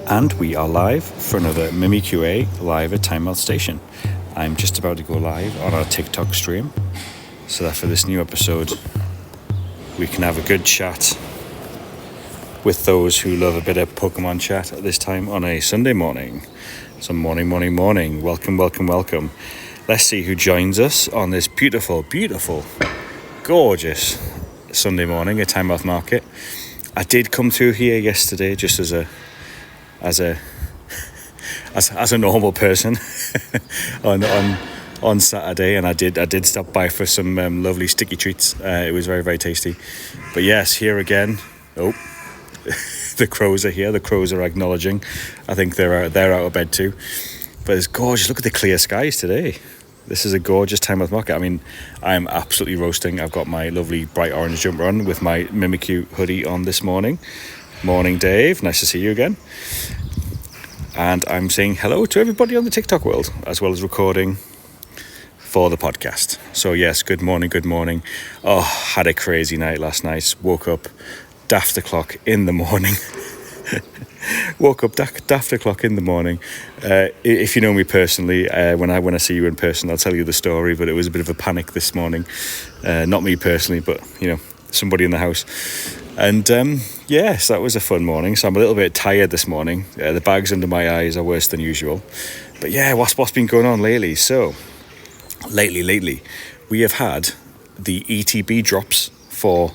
And we are live for another MimiQA live at Tynemouth Station. I'm just about to go live on our TikTok stream so that for this new episode we can have a good chat with those who love a bit of Pokemon chat at this time on a Sunday morning. So morning. Welcome. Let's see who joins us on this beautiful, gorgeous Sunday morning at Tynemouth Market. I did come through here yesterday just as a normal person on Saturday, and I did stop by for some lovely sticky treats. It was very, very tasty. But yes, here again. Oh, the crows are here. The crows are acknowledging. I think they're out of bed too. But it's gorgeous. Look at the clear skies today. This is a gorgeous Tynemouth Market. I mean, I'm absolutely roasting. I've got my lovely bright orange jumper on with my MimiQ hoodie on this morning. Morning, Dave. Nice to see you again. And I'm saying hello to everybody on the TikTok world, as well as recording for the podcast. So yes, good morning. Oh, had a crazy night last night. Woke up daft o'clock in the morning. If you know me personally, when I see you in person, I'll tell you the story. But it was a bit of a panic this morning. Not me personally, but somebody in the house. And yes, that was a fun morning. So I'm a little bit tired this morning. The bags under my eyes are worse than usual. But yeah, what's been going on lately? So lately, we have had the ETB drops for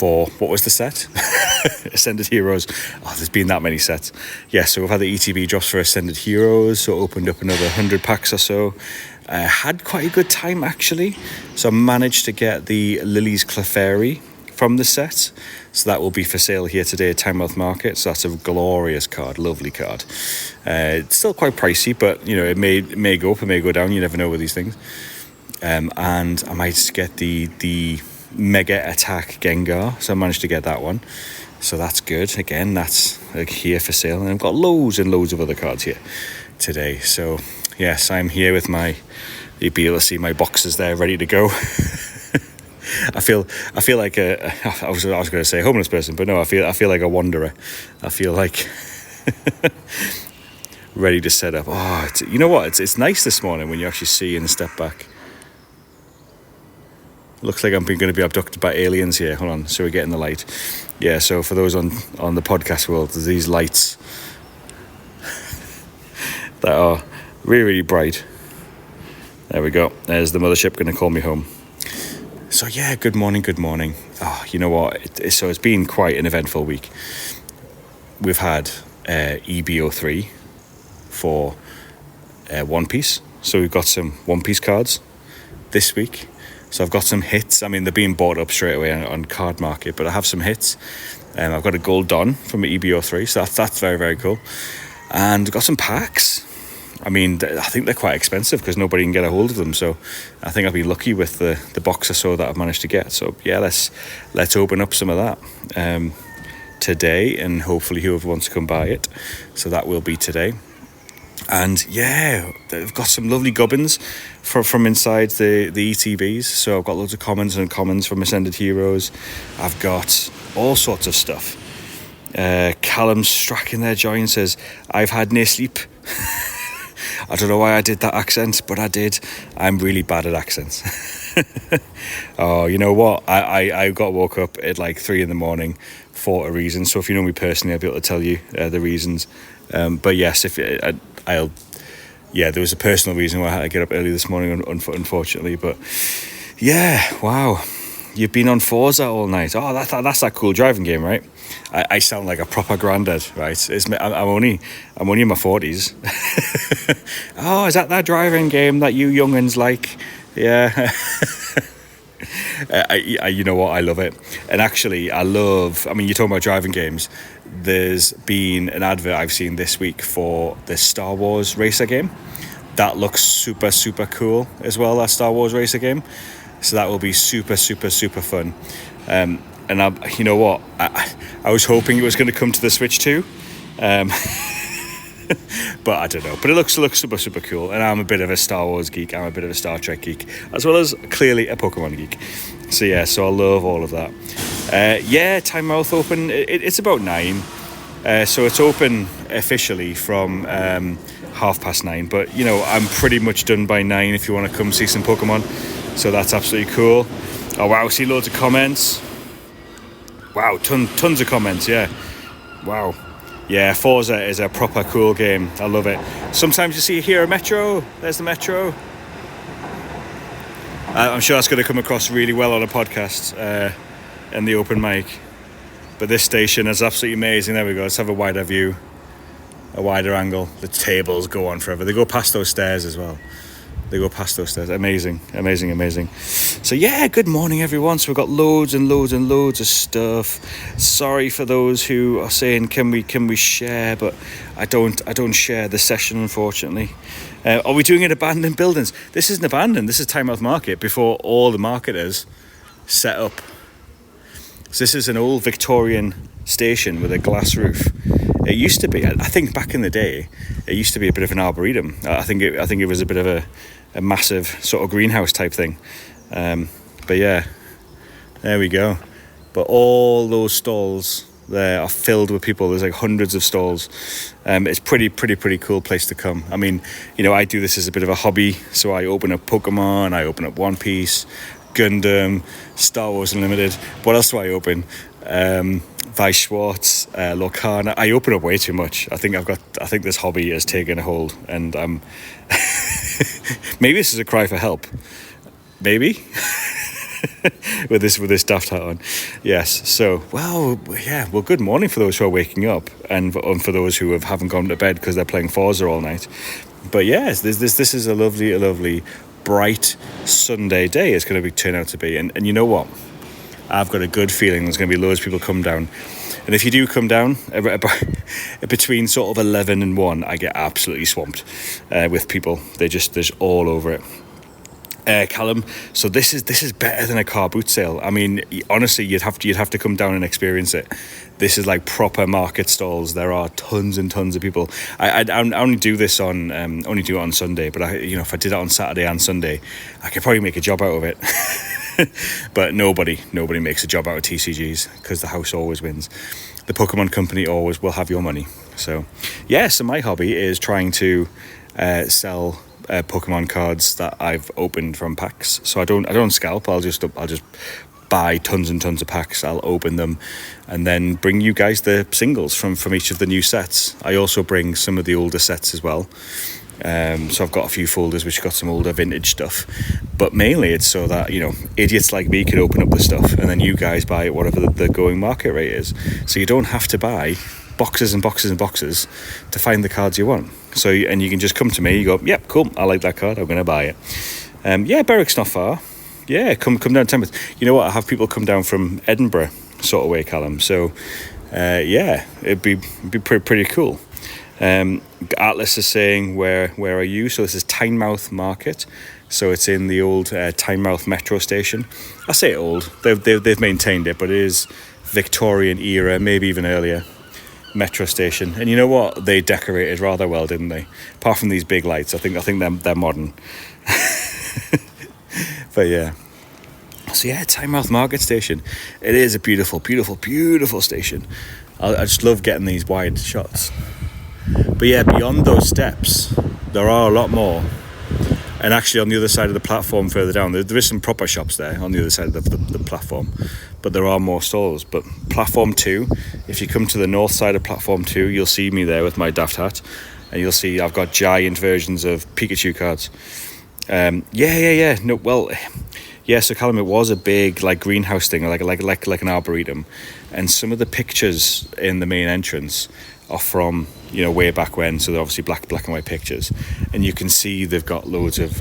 what was the set? Ascended Heroes. Oh, there's been that many sets. Yeah, so we've had the ETB drops for Ascended Heroes. So opened up another 100 packs or so. Had quite a good time actually. So I managed to get the Lily's Clefairy from the set, so that will be for sale here today at Tynemouth Market. So that's a glorious card, lovely card. It's still quite pricey, but it may go up, it may go down. You never know with these things. And I might get the Mega Attack Gengar, so I managed to get that one. So that's good. Again, that's here for sale, and I've got loads and loads of other cards here today. So yes, I'm here with you'll be able to see my boxes there ready to go. I feel like I was going to say homeless person, but no, I feel like a wanderer. I feel like ready to set up. Oh, you know what? It's nice this morning when you actually see and step back. Looks like I'm going to be abducted by aliens here. Hold on, so we're getting the light. Yeah, so for those on the podcast world, there's these lights that are really, really bright. There we go. There's the mothership going to call me home. So yeah, good morning. Oh, you know what? So it's been quite an eventful week. We've had EBO3 for One Piece. So we've got some One Piece cards this week. So I've got some hits. I mean, they're being bought up straight away on Card Market, but I have some hits. I've got a Gold Don from EBO3, so that's very, very cool. And I've got some packs. I mean, I think they're quite expensive because nobody can get a hold of them. So I think I've been lucky with the box or so that I've managed to get. So yeah, let's open up some of that today, and hopefully whoever wants to come buy it. So that will be today. And yeah, they've got some lovely gubbins from inside the ETBs. So I've got loads of commons and uncommons from Ascended Heroes. I've got all sorts of stuff. Callum Strack in there join says, I've had no sleep. I don't know why I did that accent, but I did. I'm really bad at accents. Oh, you know what? I got woke up at like 3 a.m. for a reason. So if you know me personally, I'll be able to tell you the reasons. But yes, there was a personal reason why I had to get up early this morning, unfortunately. But yeah, wow. You've been on Forza all night. Oh, that's that cool driving game, right? I sound like a proper granddad, right? I'm only in my 40s. Oh, is that driving game that you young'uns like? Yeah. You know what? I love it. And actually, you're talking about driving games. There's been an advert I've seen this week for the Star Wars Racer game. That looks super, super cool as well, that Star Wars Racer game. So that will be super, super, super fun. And you know what? I was hoping it was going to come to the Switch too. But I don't know. But it looks super, super cool. And I'm a bit of a Star Wars geek. I'm a bit of a Star Trek geek. As well as clearly a Pokemon geek. So yeah, so I love all of that. Tynemouth open. It's about 9. So it's open officially from 9:30, but you know, I'm pretty much done by 9 if you want to come see some Pokemon. So that's absolutely cool. Oh wow, see loads of comments. Wow, tons of comments, yeah. Wow. Yeah, Forza is a proper cool game. I love it. Sometimes you see here a Metro. There's the Metro. I'm sure that's going to come across really well on a podcast and the open mic. But this station is absolutely amazing. There we go. Let's have a wider view, a wider angle. The tables go on forever. They go past those stairs as well. Amazing. So yeah, good morning everyone. So we've got loads and loads of stuff. Sorry for those who are saying can we share, but I don't share the session, unfortunately. Are we doing it abandoned buildings? This isn't abandoned. This is Tynemouth Market before all the marketers set up. So this is an old Victorian station with a glass roof. It used to be, I think back in the day, it used to be a bit of an arboretum. I think it was a bit of a massive sort of greenhouse type thing. But yeah, there we go. But all those stalls there are filled with people. There's like hundreds of stalls. It's pretty cool place to come. I mean, you know, I do this as a bit of a hobby. So I open up Pokemon, I open up One Piece, Gundam, Star Wars Unlimited. What else do I open? Vice Schwartz, Lorcana. I open up way too much. I think this hobby has taken a hold, and maybe this is a cry for help. Maybe with this daft hat on. Yes. So well, good morning for those who are waking up, and for those who haven't gone to bed because they're playing Forza all night. But yes, this is a lovely bright Sunday day. It's going to turn out to be, and you know what? I've got a good feeling there's going to be loads of people come down. And if you do come down, between sort of 11 and 1, I get absolutely swamped with people. They're all over it. Callum, so this is better than a car boot sale. I mean, honestly, you'd have to come down and experience it. This is like proper market stalls. There are tons and tons of people. I only do this on Sunday, but if I did it on Saturday and Sunday, I could probably make a job out of it. But nobody makes a job out of TCGs because the house always wins. The Pokemon company always will have your money. So so my hobby is trying to sell Pokemon cards that I've opened from packs. So I don't scalp. I'll just buy tons and tons of packs. I'll open them and then bring you guys the singles from each of the new sets. I also bring some of the older sets as well. So I've got a few folders which got some older vintage stuff, but mainly it's so that idiots like me can open up the stuff and then you guys buy it whatever the going market rate is, so you don't have to buy boxes and boxes and boxes to find the cards you want. So and you can just come to me, you go, yep, cool, I like that card, I'm going to buy it. Berwick's not far. Come down to Tynemouth. You know what, I have people come down from Edinburgh sort of way, Callum, so it'd be pretty cool. Atlas is saying where are you? So this is Tynemouth Market, so it's in the old Tynemouth metro station. I say old, they've maintained it, but it is Victorian era, maybe even earlier metro station. And you know what, they decorated rather well, didn't they? Apart from these big lights, I think they're modern. But yeah, so Tynemouth Market station, it is a beautiful station. I just love getting these wide shots. But yeah, beyond those steps, there are a lot more. And actually on the other side of the platform further down, there is some proper shops there on the other side of the platform. But there are more stalls. But platform 2, if you come to the north side of platform 2, you'll see me there with my daft hat. And you'll see I've got giant versions of Pikachu cards. So Callum, it was a big like greenhouse thing, like an arboretum. And some of the pictures in the main entrance are from way back when, so they're obviously black and white pictures, and you can see they've got loads of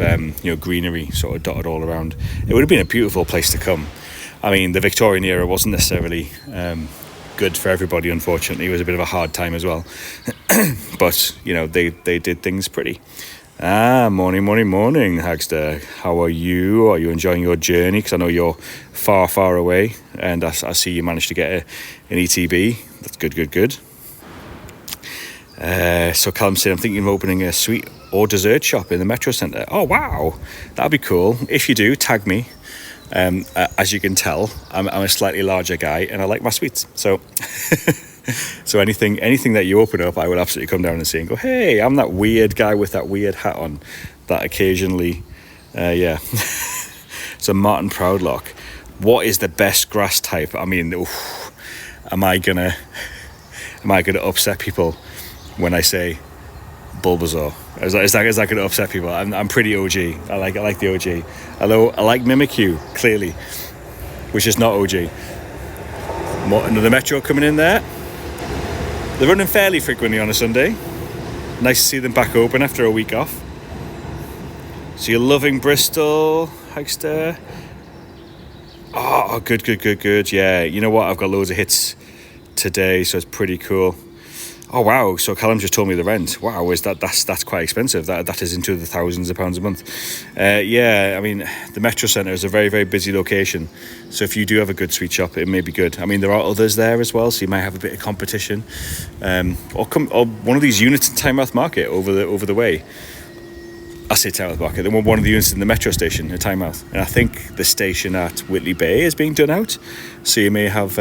greenery sort of dotted all around. It would have been a beautiful place to come. I mean, the Victorian era wasn't necessarily good for everybody, unfortunately. It was a bit of a hard time as well. But they did things pretty. Morning, Hagster. How are you? Are you enjoying your journey? Because I know you're far away, and I see you managed to get an ETB. That's good. So Callum said, I'm thinking of opening a sweet or dessert shop in the Metro Centre. Oh, wow. That'd be cool. If you do, tag me. As you can tell, I'm a slightly larger guy and I like my sweets. So So anything that you open up, I will absolutely come down and see and go, hey, I'm that weird guy with that weird hat on that occasionally, So Martin Proudlock, what is the best grass type? I mean, am I gonna upset people when I say Bulbasaur? Is that gonna upset people? I'm pretty OG. I like the OG. Although I like Mimikyu, clearly, which is not OG. Another Metro coming in there. They're running fairly frequently on a Sunday. Nice to see them back open after a week off. So you're loving Bristol, Hikester. Oh, good. Yeah, you know what? I've got loads of hits today, so it's pretty cool. Oh wow! So Callum just told me the rent. Wow, that's quite expensive. That is into the thousands of pounds a month. Yeah, I mean the Metro Centre is a very, very busy location. So if you do have a good sweet shop, it may be good. I mean there are others there as well, so you might have a bit of competition. Or one of these units in Tynemouth Market over the way. I say Tynemouth Market. They want one of the units in the Metro station at Tynemouth, and I think the station at Whitley Bay is being done out. So you may have.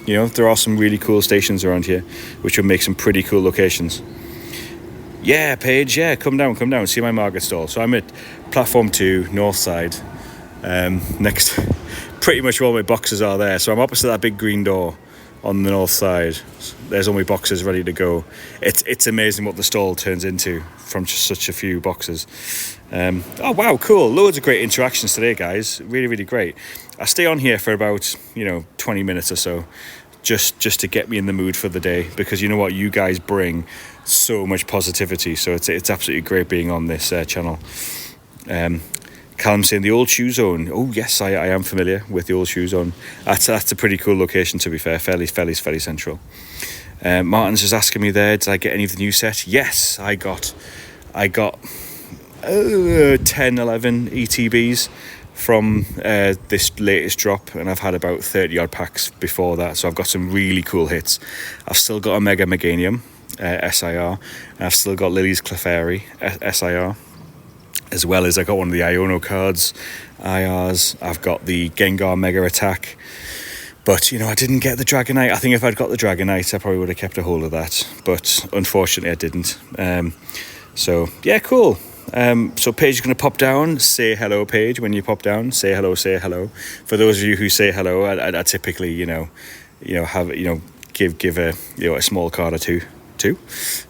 There are some really cool stations around here, which will make some pretty cool locations. Yeah, Paige, yeah, come down, see my Market stall. So I'm at platform 2, north side. Next, pretty much all my boxes are there. So I'm opposite that big green door on the north side. There's all my boxes ready to go. It's amazing what the stall turns into from just such a few boxes. Oh wow, cool. Loads of great interactions today, guys. Really, really great. I stay on here for about 20 minutes or so, just to get me in the mood for the day, because you know what, you guys bring so much positivity. So it's absolutely great being on this channel. Callum saying the Old Shoe Zone. Oh yes, I am familiar with the Old Shoe Zone. That's a pretty cool location, to be fair. Fairly central. Martin's just asking me there, did I get any of the new set? Yes, I got 10, 11 ETBs from this latest drop, and I've had about 30 odd packs before that, so I've got some really cool hits. I've still got a Mega Meganium SIR, and I've still got Lily's Clefairy SIR, as well as I got one of the Iono cards IRs. I've got the Gengar Mega Attack, but I didn't get the Dragonite. I think if I'd got the Dragonite I probably would have kept a hold of that, but unfortunately I didn't. So yeah, cool. So Paige is going to pop down. Say hello, Paige. When you pop down, say hello. For those of you who say hello, I typically have give a small card or two.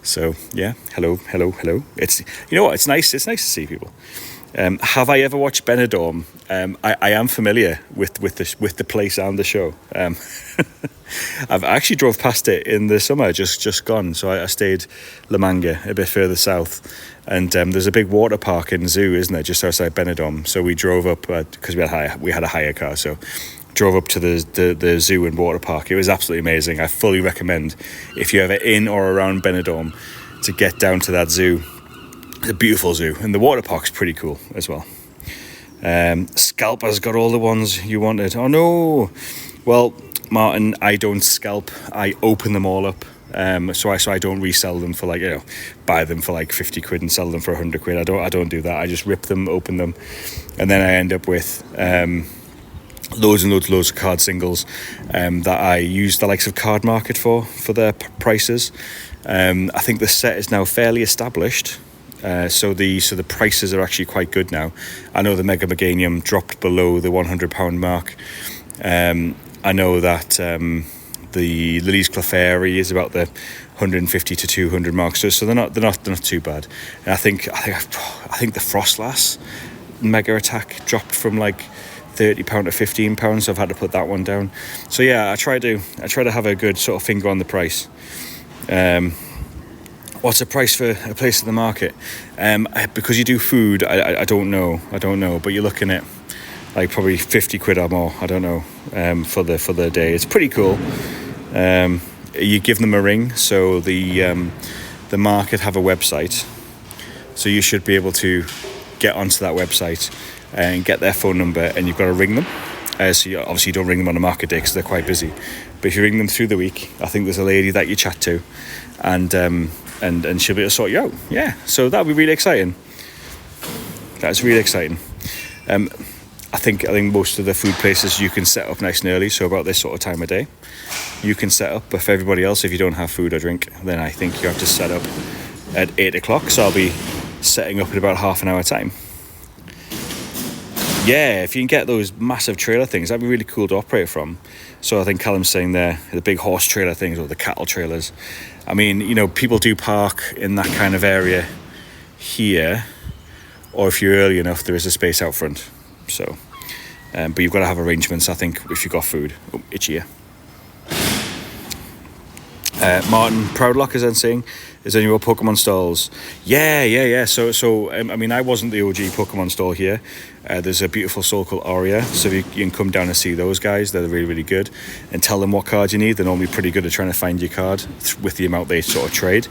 So yeah, hello. It's it's nice to see people. Have I ever watched Benidorm? I am familiar with the place and the show. I've actually drove past it in the summer, just gone. So I stayed La Manga, a bit further south, and there's a big water park and zoo, isn't there, just outside Benidorm. So we drove up because we had a hire car, so drove up to the zoo and water park. It was absolutely amazing. I fully recommend, if you're ever in or around Benidorm, to get down to that zoo. It's a beautiful zoo, and the water park's pretty cool as well. Scalper's got all the ones you wanted. Oh no! Well, Martin, I don't scalp. I open them all up. So I don't resell them for buy them for 50 quid and sell them for 100 quid. I don't do that. I just rip them, open them, and then I end up with loads and loads of card singles that I use the likes of Card Market for their prices. I think the set is now fairly established. So the prices are actually quite good now. I know the Mega Meganium dropped below the £100 mark. I know that the Lily's Clefairy is about the 150 to 200 mark. So they're not too bad. And I think the Frostlass Mega Attack dropped from £30 to £15, so I've had to put that one down. So yeah, I try to have a good sort of finger on the price. What's the price for a place in the market? Because you do food, I don't know, but you're looking at probably 50 quid or more, I don't know, for the day. It's pretty cool. You give them a ring, so the market have a website, so you should be able to get onto that website and get their phone number, and you've got to ring them. So you obviously don't ring them on a market day because they're quite busy, but if you ring them through the week, I think there's a lady that you chat to, and she'll be able to sort you out. Yeah, so that'll be really exciting. That's really exciting. I think most of the food places you can set up nice and early, so about this sort of time of day you can set up. But for everybody else, if you don't have food or drink, then I think you have to set up at 8 o'clock. So I'll be setting up in about half an hour time. Yeah, if you can get those massive trailer things, that'd be really cool to operate from. So I think Callum's saying there, the big horse trailer things or the cattle trailers. I mean, you know, people do park in that kind of area here, or if you're early enough, there is a space out front. So, but you've got to have arrangements, I think, if you've got food. Oh, itchy ear. Martin Proudlock is then saying, is there any more Pokemon stalls? Yeah. So I mean, I wasn't the OG Pokemon stall here. There's a beautiful stall called Aria, so you can come down and see those guys. They're really, really good. And tell them what card you need. They're normally pretty good at trying to find your card with the amount they sort of trade.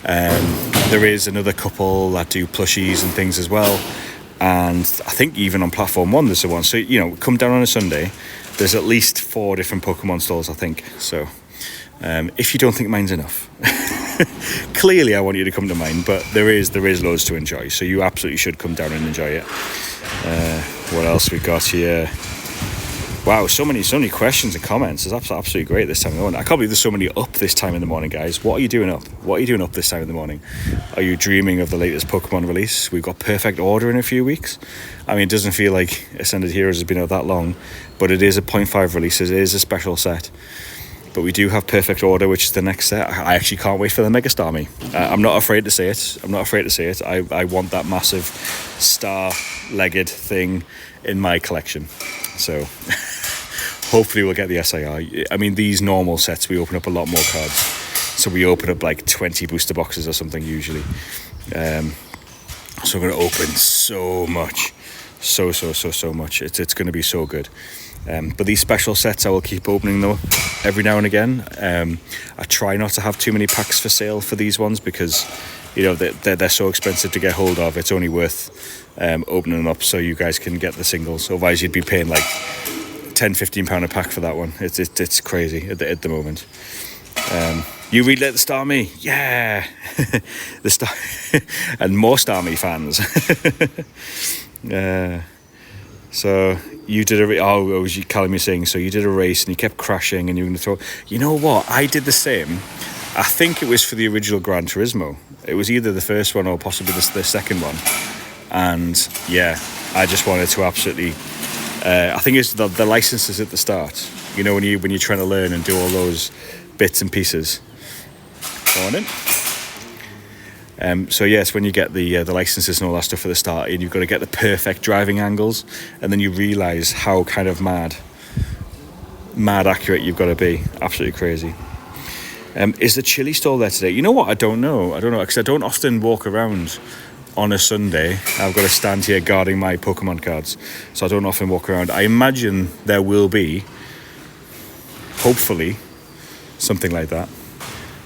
There is another couple that do plushies and things as well. And I think even on Platform 1 there's the one. So, you know, come down on a Sunday. There's at least 4 different Pokemon stalls, I think. So, if you don't think mine's enough, clearly I want you to come to mine, but there is loads to enjoy, so you absolutely should come down and enjoy it. What else we got here? Wow, so many questions and comments. It's absolutely great this time in the morning. I can't believe there's so many up this time in the morning, guys. What are you doing up? What are you doing up this time in the morning? Are you dreaming of the latest Pokemon release? We've got Perfect Order in a few weeks. I mean, it doesn't feel like Ascended Heroes has been out that long, but it is a 0.5 release. It is a special set. But we do have Perfect Order, which is the next set. I actually can't wait for the Mega Starmie. I'm not afraid to say it. I want that massive star-legged thing in my collection. So hopefully we'll get the SIR. I mean, these normal sets, we open up a lot more cards. So we open up like 20 booster boxes or something usually. So we're going to open so much. So much. It's going to be so good. But these special sets, I will keep opening them every now and again. I try not to have too many packs for sale for these ones because, you know, they're so expensive to get hold of. It's only worth opening them up so you guys can get the singles. Otherwise, you'd be paying like £10-15 a pack for that one. It's crazy at the moment. You relit the Starmie? Yeah! The Star and more Starmie fans. So you did Callum, you're saying, so you did a race and you kept crashing and you were going to throw. You know what? I did the same. I think it was for the original Gran Turismo. It was either the first one or possibly the second one. And yeah, I just wanted to absolutely. I think it's the licenses at the start. You know, when you're trying to learn and do all those bits and pieces. Morning. So yes, when you get the licenses and all that stuff at the start, and you've got to get the perfect driving angles, and then you realise how kind of mad accurate you've got to be. Absolutely crazy. Is the chili stall there today? You know what? I don't know because I don't often walk around on a Sunday. I've got to stand here guarding my Pokemon cards, so I don't often walk around. I imagine there will be, hopefully, something like that.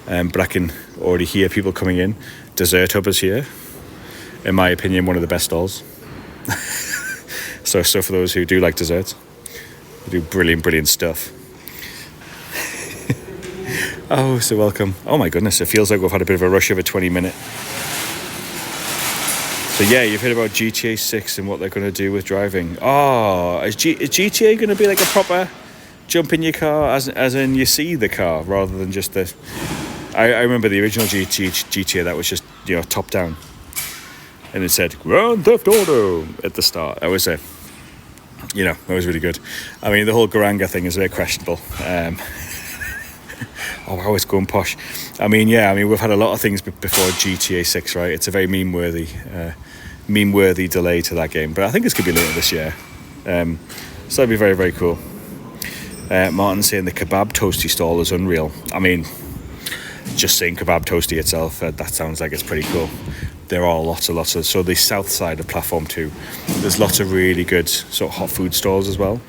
But I can already hear people coming in. Dessert Hub is here. In my opinion, one of the best stalls. So for those who do like desserts, they do brilliant stuff. Oh, so welcome. Oh my goodness, it feels like we've had a bit of a rush of a 20-minute. So yeah, you've heard about GTA 6 and what they're going to do with driving. Oh, is GTA going to be like a proper jump in your car, as in you see the car rather than just the... I remember the original GTA that was just, you know, top down, and it said Grand Theft Auto at the start. That was that was really good. I mean, the whole Garanga thing is very questionable. Oh wow, it's going posh. I mean, we've had a lot of things before GTA 6, right? It's a very meme-worthy delay to that game, but I think it's going to be later this year. So that'd be very, very cool. Martin saying the kebab toasty stall is unreal. I mean, just saying kebab toasty itself, that sounds like it's pretty cool. There are lots of, so the south side of Platform 2, there's lots of really good sort of hot food stalls as well.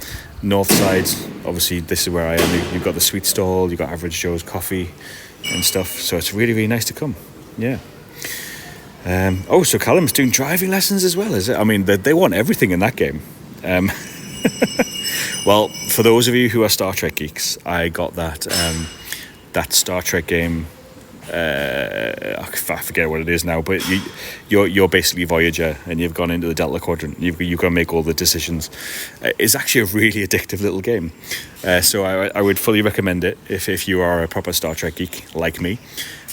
North side, obviously this is where I am, you've got the sweet stall, you've got Average Joe's coffee and stuff, so it's really, really nice to come. Yeah. So Callum's doing driving lessons as well, is it? I mean, they want everything in that game. Well, for those of you who are Star Trek geeks, I got that Star Trek game I forget what it is now, but you're basically Voyager, and you've gone into the Delta Quadrant. You've got to make all the decisions. It's actually a really addictive little game. So I would fully recommend it if you are a proper Star Trek geek like me,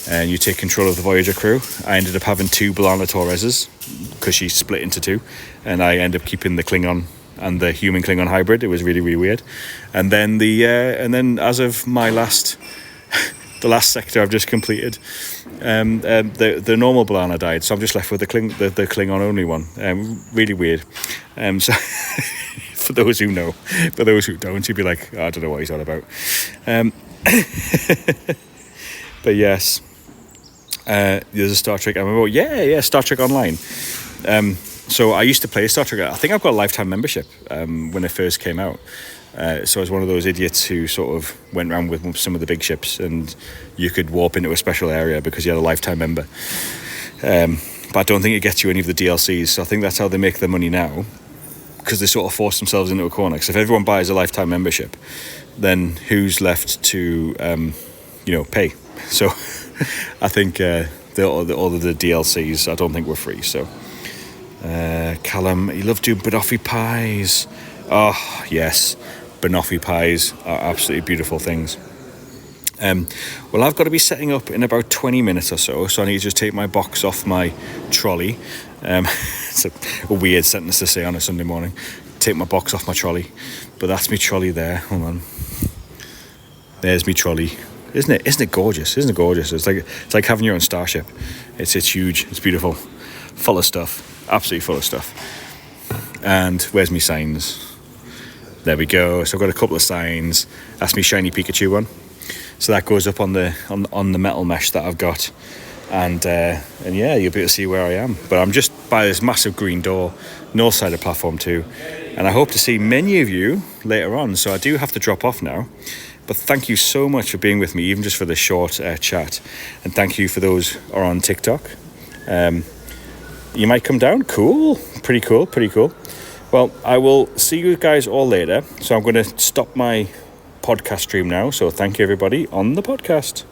and you take control of the Voyager crew. I ended up having 2 B'Elanna Torreses because she split into 2, and I ended up keeping the Klingon and the human Klingon hybrid. It was really, really weird. And then as of my last the last sector I've just completed, the normal B'Elanna died, so I'm just left with the Klingon only one. Really weird. So for those who know, for those who don't, you'd be like, I don't know what he's on about. But yes, there's a Star Trek. I remember, Star Trek Online. So I used to play Star Trek. I think I've got a lifetime membership when it first came out. So I was one of those idiots who sort of went around with some of the big ships, and you could warp into a special area because you had a lifetime member. But I don't think it gets you any of the DLCs. So I think that's how they make their money now, because they sort of force themselves into a corner. Because if everyone buys a lifetime membership, then who's left to pay? So I think all of the DLCs I don't think were free. So Callum, he loved doing banoffee pies. Oh yes, banoffee pies are absolutely beautiful things. Well, I've got to be setting up in about 20 minutes or so I need to just take my box off my trolley. It's a weird sentence to say on a Sunday morning. Take my box off my trolley, but that's me trolley there. Hold on, there's me trolley. Isn't it gorgeous? It's like having your own starship. It's huge. It's beautiful, full of stuff, absolutely full of stuff. And where's me signs? There we go. So I've got a couple of signs. That's me shiny Pikachu one. So that goes up on the metal mesh that I've got, and yeah, you'll be able to see where I am. But I'm just by this massive green door, north side of platform 2, and I hope to see many of you later on. So I do have to drop off now. But thank you so much for being with me, even just for this short chat. And thank you for those who are on TikTok. You might come down. Cool. Pretty cool. Well, I will see you guys all later. So I'm going to stop my podcast stream now. So thank you, everybody, on the podcast.